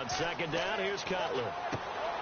On second down, here's Cutler.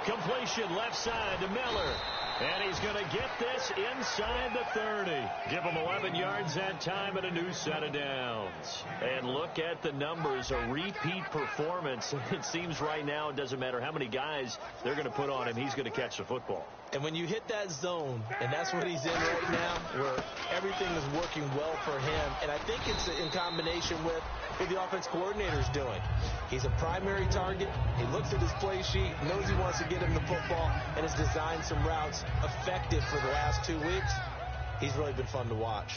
Completion left side to Miller. And he's going to get this inside the 30. Give him 11 yards that time and a new set of downs. And look at the numbers, a repeat performance. It seems right now it doesn't matter how many guys they're going to put on him, he's going to catch the football. And when you hit that zone, and that's what he's in right now, where everything is working well for him, and I think it's in combination with what the offense coordinator is doing. He's a primary target. He looks at his play sheet, knows he wants to get him the football, and has designed some routes effective for the last 2 weeks. He's really been fun to watch.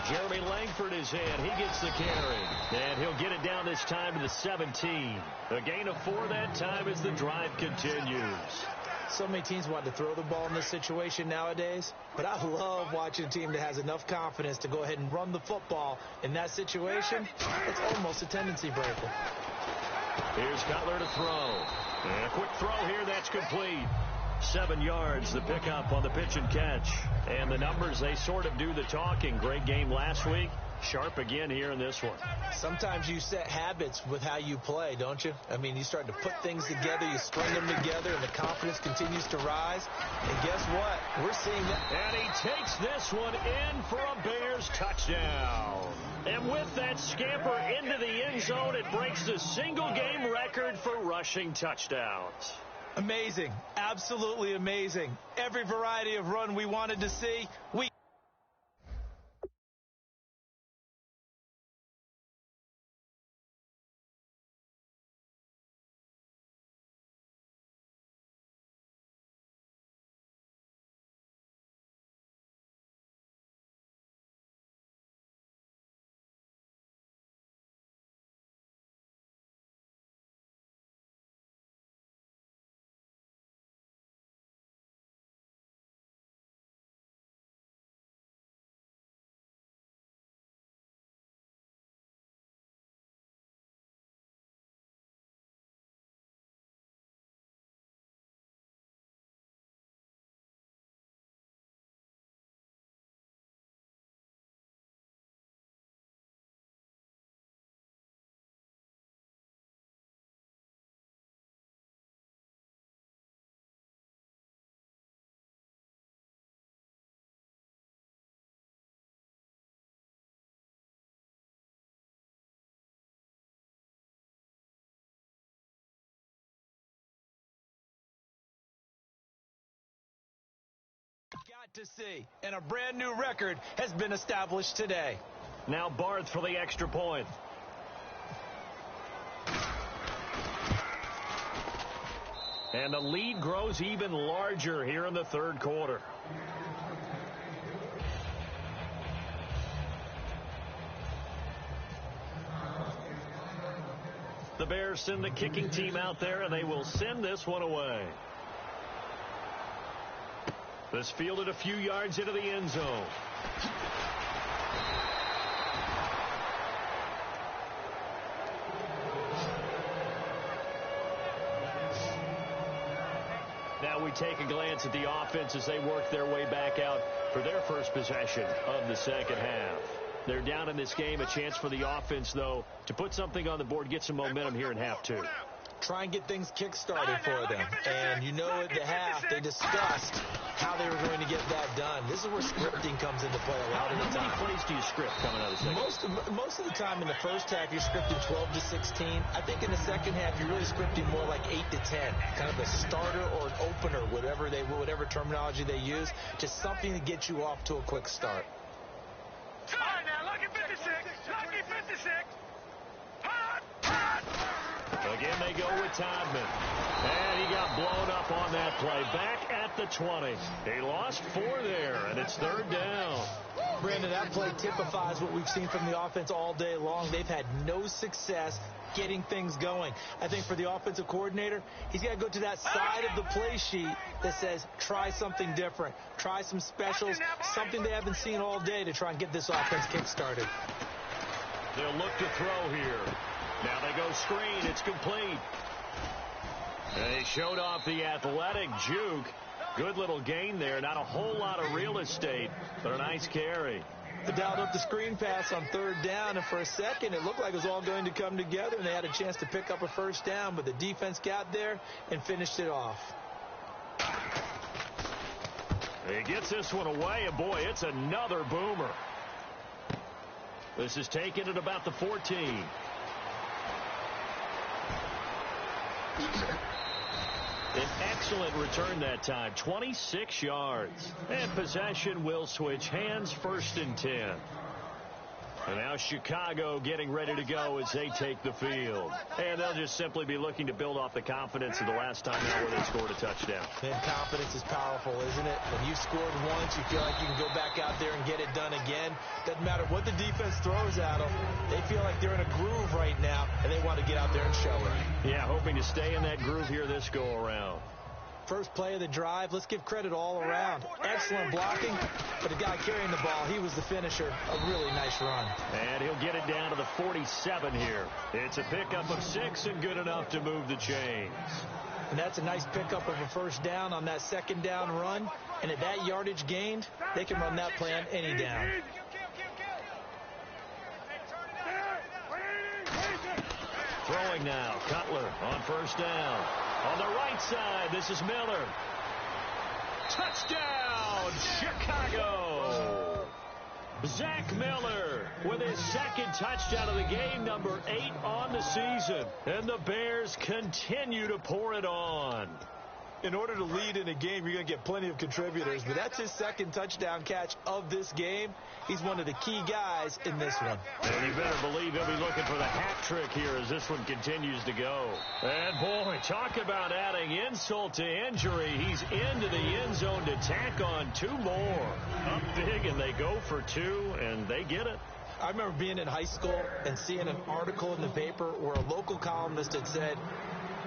Jeremy Langford is in. He gets the carry. And he'll get it down this time to the 17. A gain of 4 that time as the drive continues. So many teams want to throw the ball in this situation nowadays, but I love watching a team that has enough confidence to go ahead and run the football in that situation. It's almost a tendency breaker. Here's Cutler to throw. And a quick throw here, that's complete. 7 yards, the pickup on the pitch and catch. And the numbers, they sort of do the talking. Great game last week. Sharp again here in this one. Sometimes you set habits with how you play, don't you? I mean, you start to put things together, you string them together, and the confidence continues to rise. And guess what? We're seeing that. And he takes this one in for a Bears touchdown. And with that scamper into the end zone, it breaks the single-game record for rushing touchdowns. Amazing. Absolutely amazing. Every variety of run we wanted to see, we got to see. And a brand new record has been established today. Now Barth for the extra point. And the lead grows even larger here in the third quarter. The Bears send the kicking team out there, and they will send this one away. This fielded a few yards into the end zone. Now we take a glance at the offense as they work their way back out for their first possession of the second half. They're down in this game. A chance for the offense, though, to put something on the board, get some momentum here in half two. Try and get things kick-started for them. And you know at the half, they discussed how they were going to get that done. This is where scripting comes into play a lot of the time. How many plays do you script coming out of the second? Most of the time in the first half, you're scripting 12 to 16. I think in the second half, you're really scripting more like 8 to 10. Kind of a starter or an opener, whatever terminology they use, just something to get you off to a quick start. All right, now, lucky 56. Lucky 56. Again, they go with Todman. And he got blown up on that play. Back at the 20. He lost 4 there, and it's third down. Brandon, that play typifies what we've seen from the offense all day long. They've had no success getting things going. I think for the offensive coordinator, he's got to go to that side of the play sheet that says, try something different. Try some specials, something they haven't seen all day to try and get this offense kick-started. They'll look to throw here. Now they go screen. It's complete. And he showed off the athletic juke. Good little gain there. Not a whole lot of real estate, but a nice carry. They dialed up the screen pass on third down, and for a second it looked like it was all going to come together, and they had a chance to pick up a first down, but the defense got there and finished it off. He gets this one away, and boy, it's another boomer. This is taken at about the 14. An excellent return that time, 26 yards. And possession will switch hands, 1st and 10. And now Chicago getting ready to go as they take the field. And they'll just simply be looking to build off the confidence of the last time out where they scored a touchdown. And confidence is powerful, isn't it? When you scored once, you feel like you can go back out there and get it done again. Doesn't matter what the defense throws at them. They feel like they're in a groove right now, and they want to get out there and show it. Yeah, hoping to stay in that groove here this go-around. First play of the drive, let's give credit all around. Excellent blocking, but the guy carrying the ball, he was the finisher. A really nice run. And he'll get it down to the 47 here. It's a pickup of 6 and good enough to move the chains. And that's a nice pickup of a first down on that second down run. And at that yardage gained, they can run that play on any down. Throwing now, Cutler on first down. On the right side, this is Miller. Touchdown, Chicago! Zach Miller with his second touchdown of the game, number 8 on the season. And the Bears continue to pour it on. In order to lead in a game, you're going to get plenty of contributors, but that's his second touchdown catch of this game. He's one of the key guys in this one. And you better believe he'll be looking for the hat trick here as this one continues to go. And boy, talk about adding insult to injury. He's into the end zone to tack on 2 more. Up big, and they go for 2, and they get it. I remember being in high school and seeing an article in the paper where a local columnist had said,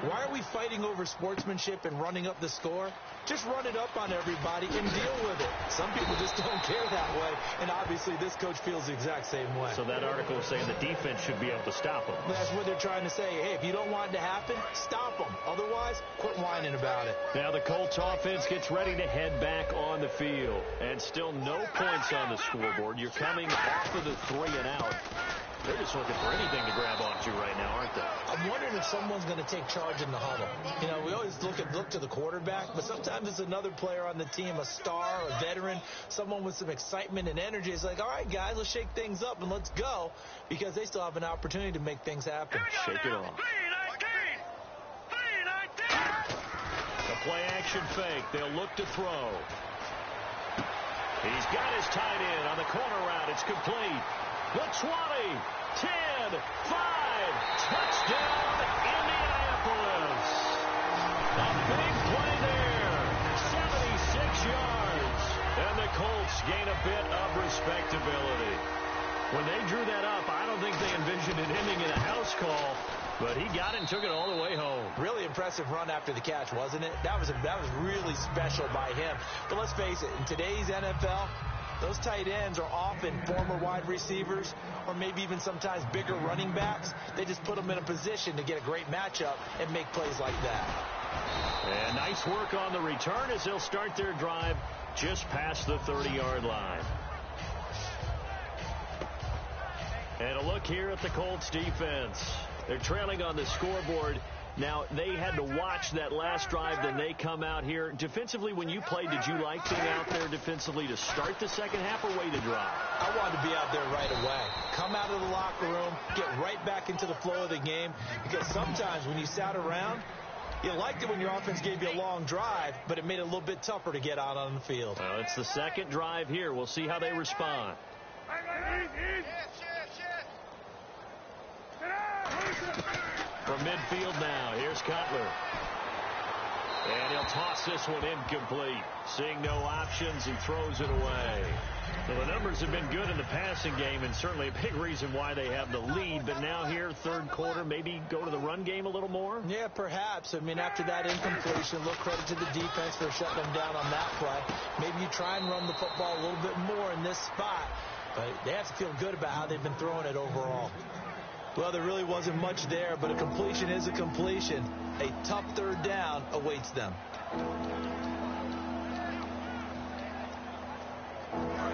"Why are we fighting over sportsmanship and running up the score? Just run it up on everybody and deal with it." Some people just don't care that way, and obviously this coach feels the exact same way. So that article is saying the defense should be able to stop them. That's what they're trying to say. Hey, if you don't want it to happen, stop them. Otherwise, quit whining about it. Now the Colts offense gets ready to head back on the field. And still no points on the scoreboard. You're coming off of the 3 and out. They're just looking for anything to grab onto right now, aren't they? I'm wondering if someone's going to take charge in the huddle. You know, we always look to the quarterback, but sometimes it's another player on the team, a star, a veteran, someone with some excitement and energy. It's like, all right, guys, let's shake things up and let's go, because they still have an opportunity to make things happen. Shake it off. The play action fake. They'll look to throw. He's got his tight end on the corner route. It's complete. The 20, 10, 5, touchdown, Indianapolis. A big play there, 76 yards, and the Colts gain a bit of respectability. When they drew that up, I don't think they envisioned it ending in a house call, but he got it and took it all the way home. Really impressive run after the catch, wasn't it? That was really special by him. But let's face it, in today's NFL, those tight ends are often former wide receivers or maybe even sometimes bigger running backs. They just put them in a position to get a great matchup and make plays like that. And nice work on the return as they'll start their drive just past the 30-yard line. And a look here at the Colts defense. They're trailing on the scoreboard. Now, they had to watch that last drive, then they come out here. Defensively, when you played, did you like being out there defensively to start the second half or wait to drive? I wanted to be out there right away. Come out of the locker room, get right back into the flow of the game, because sometimes when you sat around, you liked it when your offense gave you a long drive, but it made it a little bit tougher to get out on the field. Well, it's the second drive here. We'll see how they respond. From midfield now, here's Cutler. And he'll toss this one incomplete. Seeing no options, he throws it away. Well, the numbers have been good in the passing game, and certainly a big reason why they have the lead. But now here, third quarter, maybe go to the run game a little more? Yeah, perhaps. I mean, after that incompletion, a little credit to the defense for shutting them down on that play. Maybe you try and run the football a little bit more in this spot. But they have to feel good about how they've been throwing it overall. Well, there really wasn't much there, but a completion is a completion. A tough third down awaits them.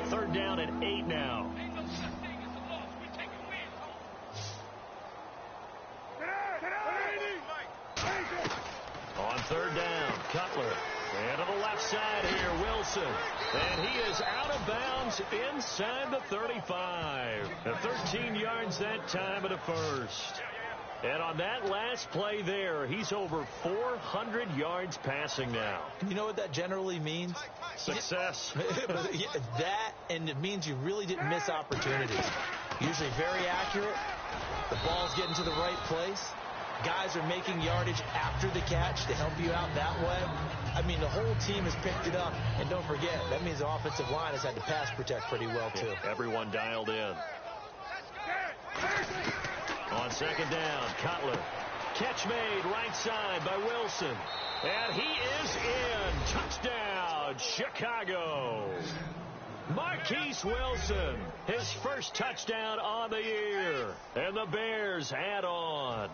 3rd down and 8 now. On 3rd down, Cutler. And to the left side here, Wilson. And he is out of bounds inside the 35. 13 yards that time in the first. And on that last play there, he's over 400 yards passing now. You know what that generally means? Success. That, and it means you really didn't miss opportunities. Usually very accurate. The ball's getting to the right place. Guys are making yardage after the catch to help you out that way. I mean, the whole team has picked it up. And don't forget, that means the offensive line has had to pass protect pretty well, too. Yeah, everyone dialed in. On 2nd down, Cutler. Catch made right side by Wilson. And he is in. Touchdown, Chicago. Marquise Wilson, his first touchdown on the year. And the Bears add on.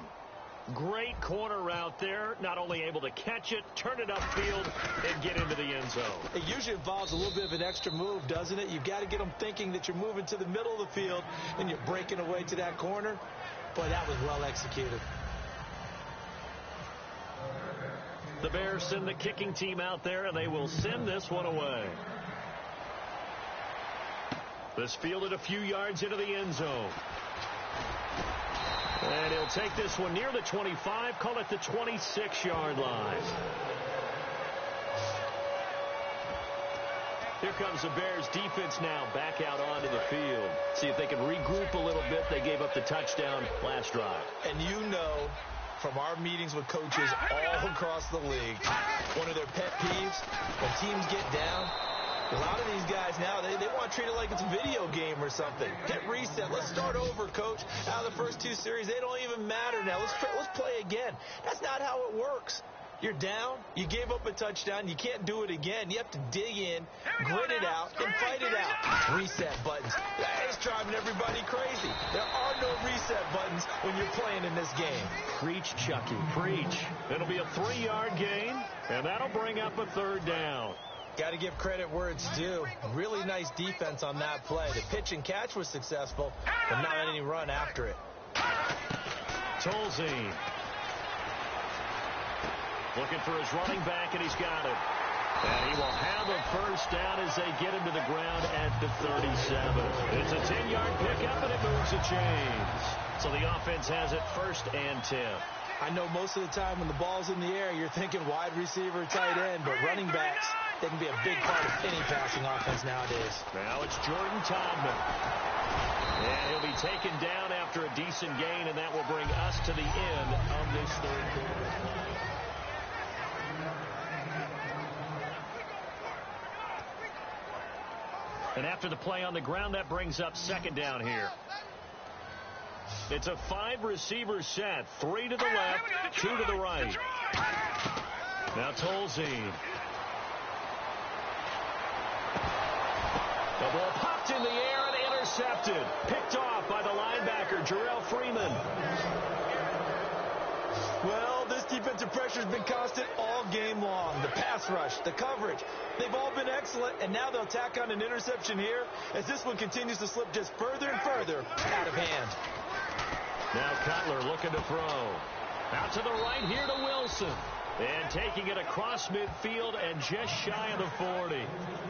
Great corner route there. Not only able to catch it, turn it upfield, and get into the end zone. It usually involves a little bit of an extra move, doesn't it? You've got to get them thinking that you're moving to the middle of the field and you're breaking away to that corner. Boy, that was well executed. The Bears send the kicking team out there, and they will send this one away. This fielded a few yards into the end zone. And he'll take this one near the 25, call it the 26-yard line. Here comes the Bears defense now back out onto the field. See if they can regroup a little bit. They gave up the touchdown last drive. And you know from our meetings with coaches all across the league, one of their pet peeves, when teams get down, a lot of these guys now, they want to treat it like it's a video game or something. Hit reset. Let's start over, coach. Out of the first 2 series, they don't even matter now. Let's play again. That's not how it works. You're down. You gave up a touchdown. You can't do it again. You have to dig in, grit it out, and fight it out. Reset buttons. It's driving everybody crazy. There are no reset buttons when you're playing in this game. Preach, Chucky. Preach. It'll be a 3-yard gain, and that'll bring up a 3rd down. Got to give credit where it's due. Really nice defense on that play. The pitch and catch was successful, but not any run after it. Tolzien. Looking for his running back, and he's got it. And he will have a first down as they get him to the ground at the 37. It's a 10-yard pickup, and it moves the chains. So the offense has it 1st and 10. I know most of the time when the ball's in the air, you're thinking wide receiver, tight end, but running backs, they can be a big part of any passing offense nowadays. Now it's Jordan Todman. And he'll be taken down after a decent gain, and that will bring us to the end of this 3rd quarter. And after the play on the ground, that brings up 2nd down here. It's a 5-receiver set. 3 to the left, 2 to the right. Now Tolzien. The ball popped in the air and intercepted. Picked off by the linebacker, Jarrell Freeman. Well, this defensive pressure has been constant all game long. The pass rush, the coverage, they've all been excellent, and now they'll tack on an interception here as this one continues to slip just further and further out of hand. Now Cutler looking to throw. Out to the right here to Wilson. And taking it across midfield and just shy of the 40.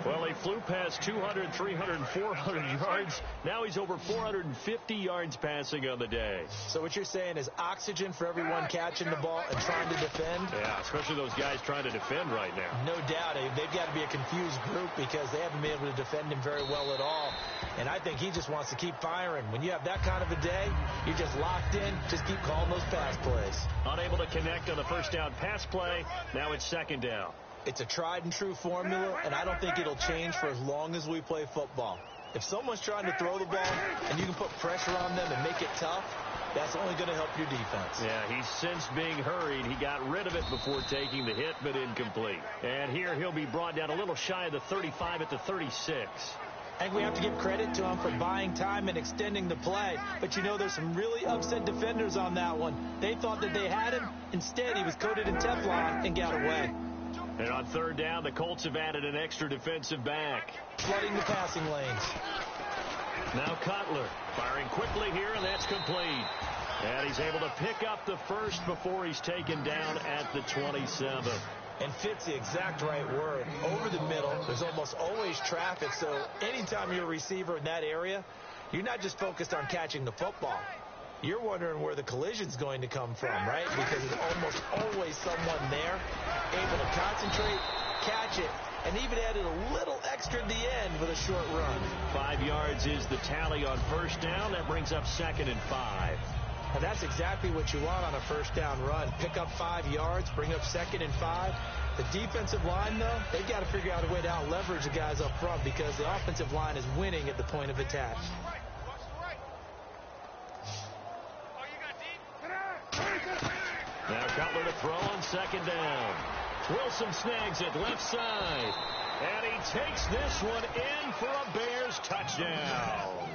Well, he flew past 200, 300, and 400 yards. Now he's over 450 yards passing on the day. So what you're saying is oxygen for everyone catching the ball and trying to defend? Yeah, especially those guys trying to defend right now. No doubt. They've got to be a confused group because they haven't been able to defend him very well at all. And I think he just wants to keep firing. When you have that kind of a day, you're just locked in. Just keep calling those pass plays. Unable to connect on the first down pass play. Now it's 2nd down. It's a tried and true formula, and I don't think it'll change for as long as we play football. If someone's trying to throw the ball and you can put pressure on them and make it tough, that's only going to help your defense. Yeah, he's since being hurried. He got rid of it before taking the hit, but incomplete. And here he'll be brought down a little shy of the 35 at the 36. I think we have to give credit to him for buying time and extending the play. But, you know, there's some really upset defenders on that one. They thought that they had him. Instead, he was coated in Teflon and got away. And on third down, the Colts have added an extra defensive back. Flooding the passing lanes. Now Cutler firing quickly here, and that's complete. And he's able to pick up the first before he's taken down at the 27. And fits the exact right word. Over the middle, there's almost always traffic, so anytime you're a receiver in that area, you're not just focused on catching the football. You're wondering where the collision's going to come from, right? Because there's almost always someone there able to concentrate, catch it, and even added a little extra at the end with a short run. 5 yards is the tally on first down. That brings up 2nd and 5. And that's exactly what you want on a first down run. Pick up 5 yards, bring up 2nd and 5. The defensive line, though, they've got to figure out a way to out-leverage the guys up front because the offensive line is winning at the point of attack. Now Cutler to throw on 2nd down. Wilson snags it left side. And he takes this one in for a Bears touchdown.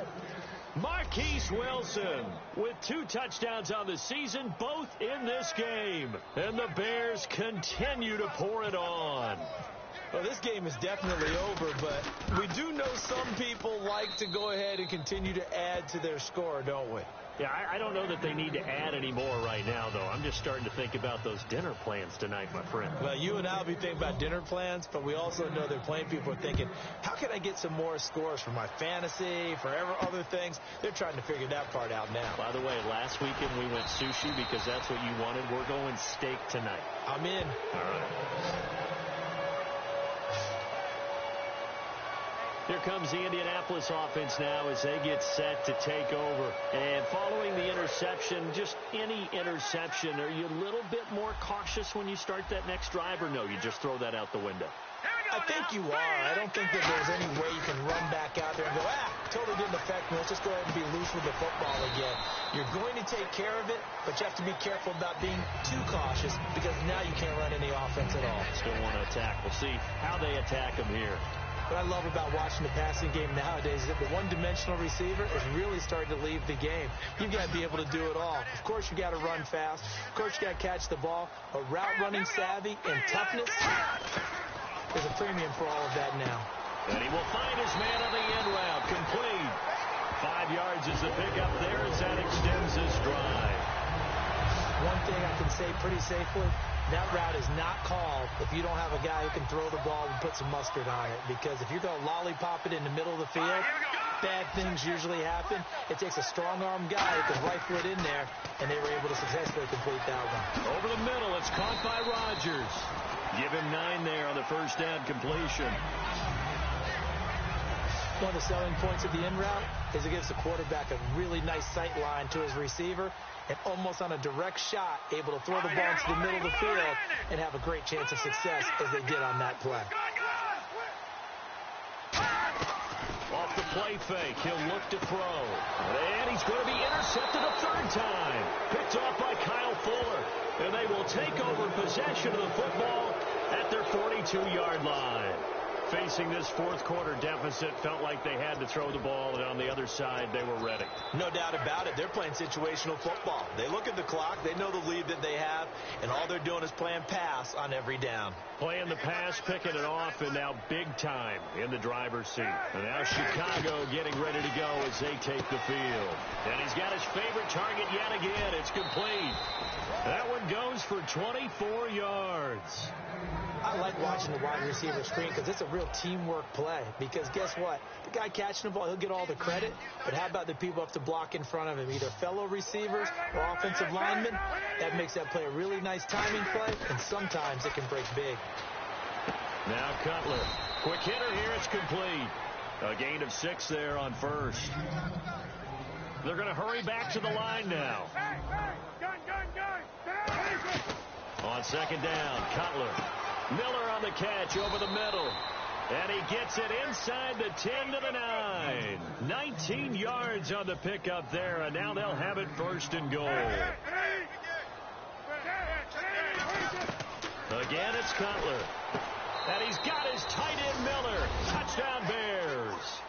Marquise Wilson with 2 touchdowns on the season, both in this game. And the Bears continue to pour it on. Well, this game is definitely over, but we do know some people like to go ahead and continue to add to their score, don't we? Yeah, I don't know that they need to add any more right now, though. I'm just starting to think about those dinner plans tonight, my friend. Well, you and I will be thinking about dinner plans, but we also know that plenty of people are thinking, how can I get some more scores for my fantasy, for other things? They're trying to figure that part out now. By the way, last weekend we went sushi because that's what you wanted. We're going steak tonight. I'm in. All right. Here comes the Indianapolis offense now as they get set to take over. And following the interception, just any interception, are you a little bit more cautious when you start that next drive, or no, you just throw that out the window? I think you are. I don't think that there's any way you can run back out there and go, totally didn't affect me. Let's just go ahead and be loose with the football again. You're going to take care of it, but you have to be careful about being too cautious because now you can't run any offense at all. Still want to attack. We'll see how they attack them here. What I love about watching the passing game nowadays is that the one-dimensional receiver is really starting to leave the game. You've got to be able to do it all. Of course, you got to run fast. Of course, you got to catch the ball. But route running savvy and toughness is a premium for all of that now. And he will find his man on the end route. Complete. 5 yards is the pickup there as that extends his drive. One thing I can say pretty safely, that route is not called if you don't have a guy who can throw the ball and put some mustard on it. Because if you're going to lollipop it in the middle of the field, bad things usually happen. It takes a strong-arm guy who can rifle it in there, and they were able to successfully complete that one. Over the middle, it's caught by Rodgers. Give him 9 there on the first down completion. One of the selling points of the in route is it gives the quarterback a really nice sight line to his receiver and almost on a direct shot able to throw the ball into the middle of the field and have a great chance of success as they did on that play. Off the play fake, he'll look to throw. And he's going to be intercepted a 3rd time. Picked off by Kyle Fuller. And they will take over possession of the football at their 42-yard line. Facing this 4th quarter deficit, felt like they had to throw the ball, and on the other side, they were ready. No doubt about it. They're playing situational football. They look at the clock. They know the lead that they have, and all they're doing is playing pass on every down. Playing the pass, picking it off, and now big time in the driver's seat. And now Chicago getting ready to go as they take the field. And he's got his favorite target yet again. It's complete. That one goes for 24 yards. I like watching the wide receiver screen because it's a real teamwork play. Because guess what? The guy catching the ball, he'll get all the credit. But how about the people have to block in front of him, either fellow receivers or offensive linemen? That makes that play a really nice timing play, and sometimes it can break big. Now Cutler. Quick hitter here. It's complete. A gain of 6 there on first. They're going to hurry back to the line now. On 2nd down, Cutler. Miller on the catch over the middle. And he gets it inside the 10 to the 9. 19 yards on the pickup there, and now they'll have it 1st and goal. Again, it's Cutler. And he's got his tight end Miller. Touchdown Bears.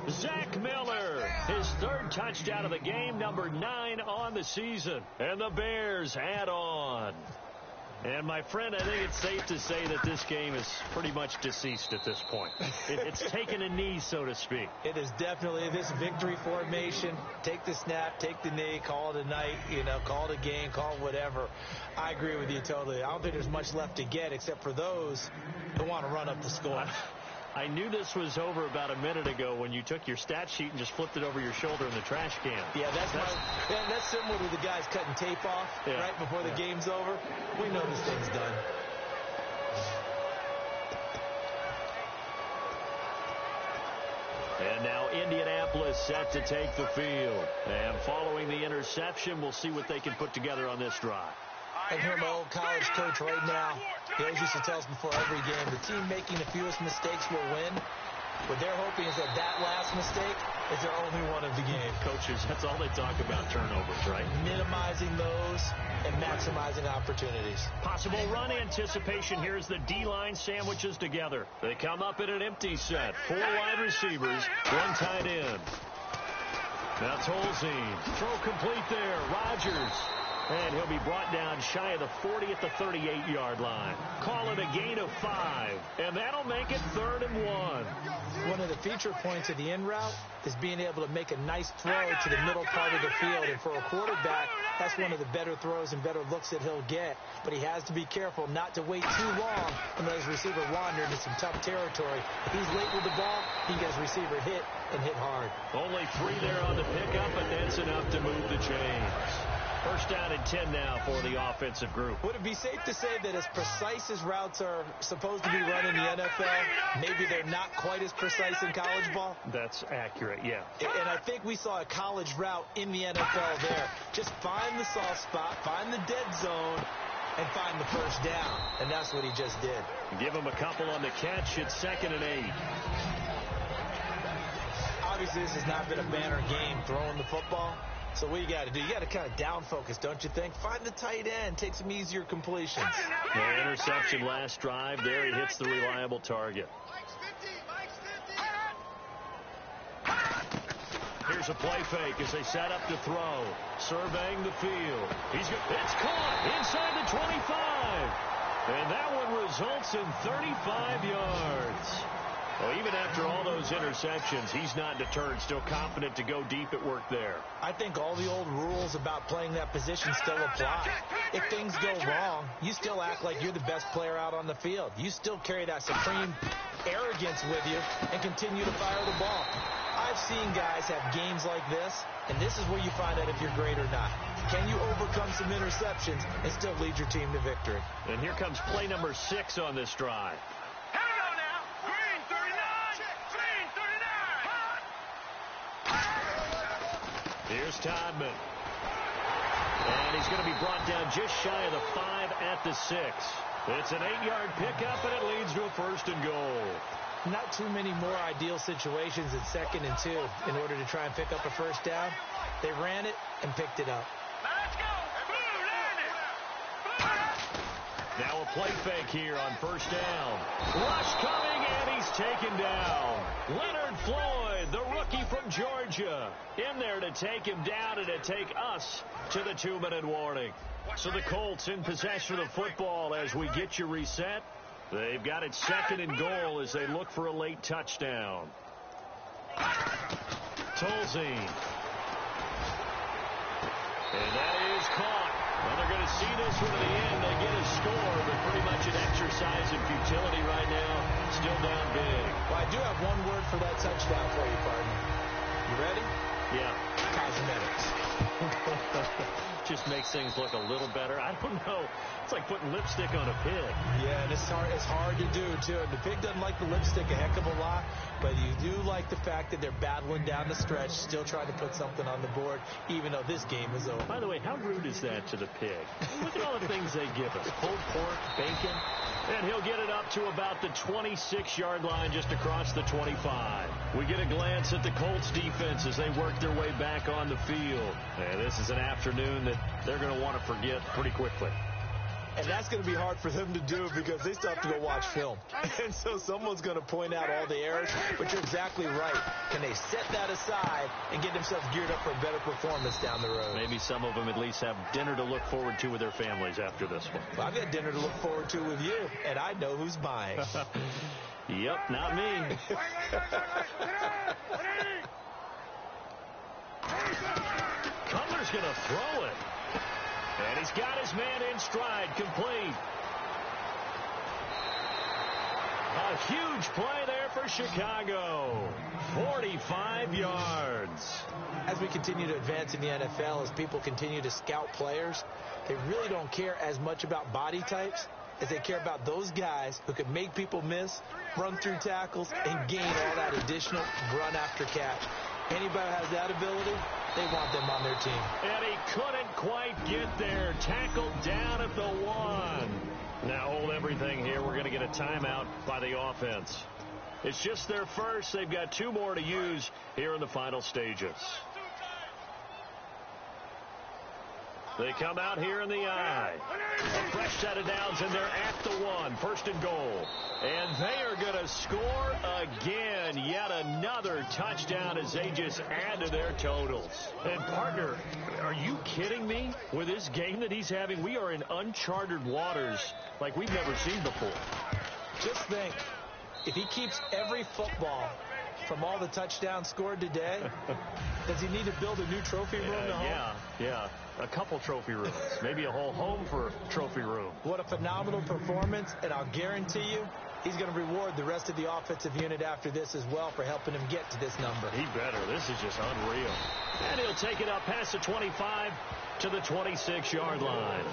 Zach Miller, his 3rd touchdown of the game, number 9 on the season. And the Bears add on. And, my friend, I think it's safe to say that this game is pretty much deceased at this point. It's taken a knee, so to speak. It is definitely this victory formation. Take the snap, take the knee, call it a night, call it a game, call it whatever. I agree with you totally. I don't think there's much left to get except for those who want to run up the score. I knew this was over about a minute ago when you took your stat sheet and just flipped it over your shoulder in the trash can. Yeah, that's similar to the guys cutting tape off right before the game's over. We know this thing's done. And now Indianapolis set to take the field. And following the interception, we'll see what they can put together on this drive. I hear my old college coach right now. He always used to tell us before every game, the team making the fewest mistakes will win. What they're hoping is that last mistake is their only one of the game. Coaches, that's all they talk about, turnovers, right? Minimizing those and maximizing opportunities. Possible run anticipation here as the D-line sandwiches together. They come up in an empty set. 4 wide receivers, 1 tight end. Now Tolzien. Throw complete there. Rodgers. And he'll be brought down shy of the 40 at the 38-yard line. Call it a gain of 5. And that'll make it 3rd and 1. One of the feature points of the in route is being able to make a nice throw to the middle part of the field. And for a quarterback, that's one of the better throws and better looks that he'll get. But he has to be careful not to wait too long and let his receiver wander into some tough territory. If he's late with the ball, he can get his receiver hit and hit hard. Only 3 there on the pickup, but that's enough to move the chains. First down and 10 now for the offensive group. Would it be safe to say that as precise as routes are supposed to be run in the NFL, maybe they're not quite as precise in college ball? That's accurate, yeah. And I think we saw a college route in the NFL there. Just find the soft spot, find the dead zone, and find the first down. And that's what he just did. Give him a couple on the catch. It's 2nd and 8. Obviously, this has not been a banner game throwing the football. So what you got to do, you got to kind of down focus, don't you think? Find the tight end, take some easier completions. The interception last drive. There he hits the reliable target. Here's a play fake as they set up to throw. Surveying the field. It's caught inside the 25. And that one results in 35 yards. Well, even after all those interceptions, he's not deterred, still confident to go deep at work there. I think all the old rules about playing that position still apply. If things go wrong, you still act like you're the best player out on the field. You still carry that supreme arrogance with you and continue to fire the ball. I've seen guys have games like this, and this is where you find out if you're great or not. Can you overcome some interceptions and still lead your team to victory? And here comes play number 6 on this drive. Here's Todman. And he's going to be brought down just shy of the 5 at the 6. It's an 8-yard pickup, and it leads to a 1st and goal. Not too many more ideal situations in 2nd and 2 in order to try and pick up a first down. They ran it and picked it up. Let's go. Now a play fake here on 1st down. Rush coming, and he's taken down. Leonard Floyd, the rookie from Georgia, in there to take him down and to take us to the 2-minute warning. So the Colts in possession of the football as we get you reset. They've got it 2nd and goal as they look for a late touchdown. Tolzien. And that is caught. Well, they're going to see this one to the end. They get a score, but pretty much an exercise in futility right now. Still down big. Well, I do have one word for that touchdown for you, partner. You ready? Yeah. Cosmetics. Just makes things look a little better. I don't know. It's like putting lipstick on a pig. Yeah, and it's hard to do, too. And the pig doesn't like the lipstick a heck of a lot, but you do like the fact that they're battling down the stretch, still trying to put something on the board, even though this game is over. By the way, how rude is that to the pig? Look at all the things they give us. Pulled pork, bacon. And he'll get it up to about the 26-yard line just across the 25. We get a glance at the Colts defense as they work their way back on the field. And this is an afternoon that they're going to want to forget pretty quickly. And that's going to be hard for them to do because they still have to go watch film. And so someone's going to point out all the errors, but you're exactly right. Can they set that aside and get themselves geared up for a better performance down the road? Maybe some of them at least have dinner to look forward to with their families after this one. Well, I've got dinner to look forward to with you, and I know who's buying. Yep, not me. Cutler's going to throw it. And he's got his man in stride, complete. A huge play there for Chicago. 45 yards. As we continue to advance in the NFL, as people continue to scout players, they really don't care as much about body types as they care about those guys who can make people miss, run through tackles, and gain all that additional run after catch. Anybody who has that ability, they want them on their team. And he couldn't quite get there. Tackled down at the 1. Now hold everything here. We're going to get a timeout by the offense. It's just their first. They've got 2 more to use here in the final stages. They come out here in the eye. A fresh set of downs, and they're at the 1. 1st and goal. And they are going to score again. Yet another touchdown as they just add to their totals. And, partner, are you kidding me? With this game that he's having, we are in uncharted waters like we've never seen before. Just think, if he keeps every football from all the touchdowns scored today, does he need to build a new trophy room to home? Yeah. A couple trophy rooms. Maybe a whole home for trophy room. What a phenomenal performance, and I'll guarantee you he's going to reward the rest of the offensive unit after this as well for helping him get to this number. He better. This is just unreal. And he'll take it up past the 25 to the 26-yard line.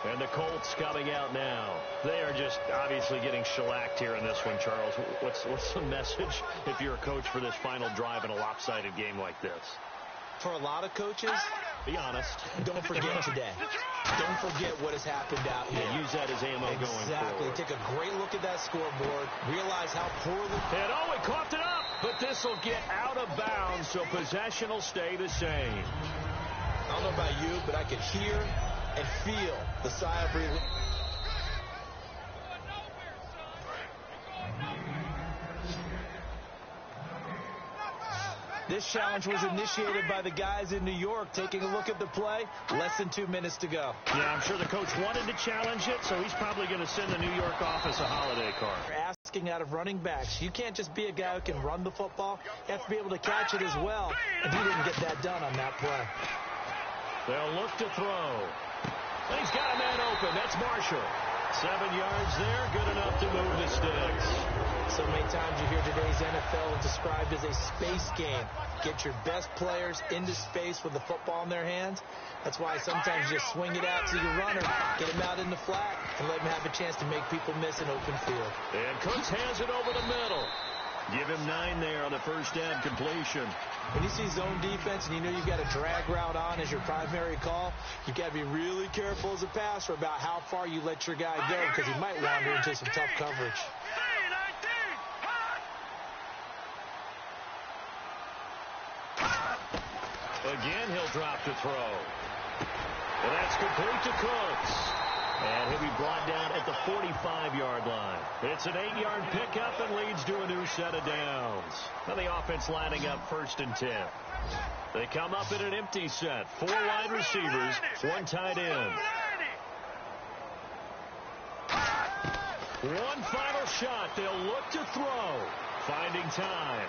And the Colts coming out now. They are just obviously getting shellacked here in this one, Charles. What's the message if you're a coach for this final drive in a lopsided game like this? For a lot of coaches, be honest. Don't forget today. Don't forget what has happened out here. Yeah, use that as ammo going forward. Exactly. Take a great look at that scoreboard. Realize how poorly. And it coughed it up. But this will get out of bounds, so possession will stay the same. I don't know about you, but I could hear and feel the sigh of relief. This challenge was initiated by the guys in New York. Taking a look at the play, less than 2 minutes to go. Yeah, I'm sure the coach wanted to challenge it, so he's probably going to send the New York office a holiday card. Asking out of running backs. You can't just be a guy who can run the football. You have to be able to catch it as well, and he didn't get that done on that play. They'll look to throw. And he's got a man open. That's Marshall. 7 yards there, good enough to move the sticks. So many times you hear today's NFL described as a space game. Get your best players into space with the football in their hands. That's why sometimes you just swing it out to your runner, get him out in the flat, and let him have a chance to make people miss an open field. And Cooks hands it over the middle. Give him 9 there on the first down completion. When you see zone defense and you know you've got a drag route on as your primary call, you've got to be really careful as a passer about how far you let your guy go because he might wander into some tough coverage. Again, he'll drop to throw. And that's complete to Cooks. And he'll be brought down at the 45-yard line. It's an 8-yard pickup and leads to a new set of downs. Now the offense lining up 1st and 10. They come up in an empty set. 4 wide receivers, 1 tight end. One final shot. They'll look to throw. Finding time.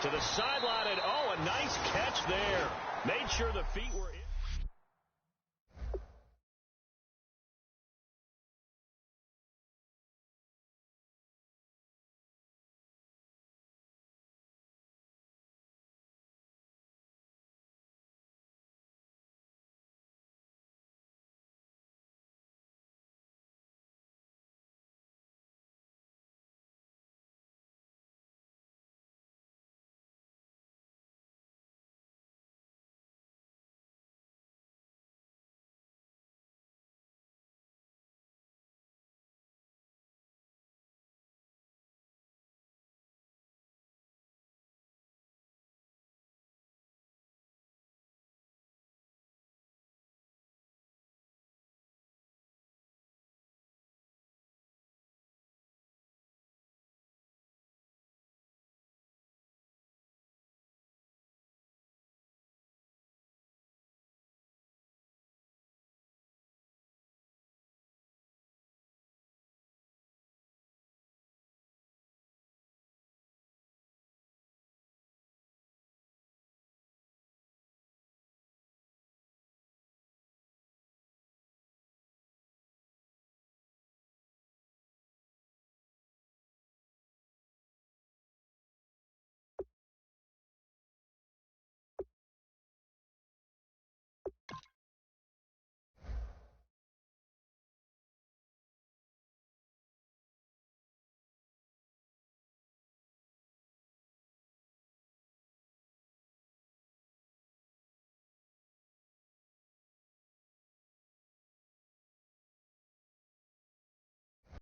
To the sideline, and a nice catch there. Made sure the feet were in.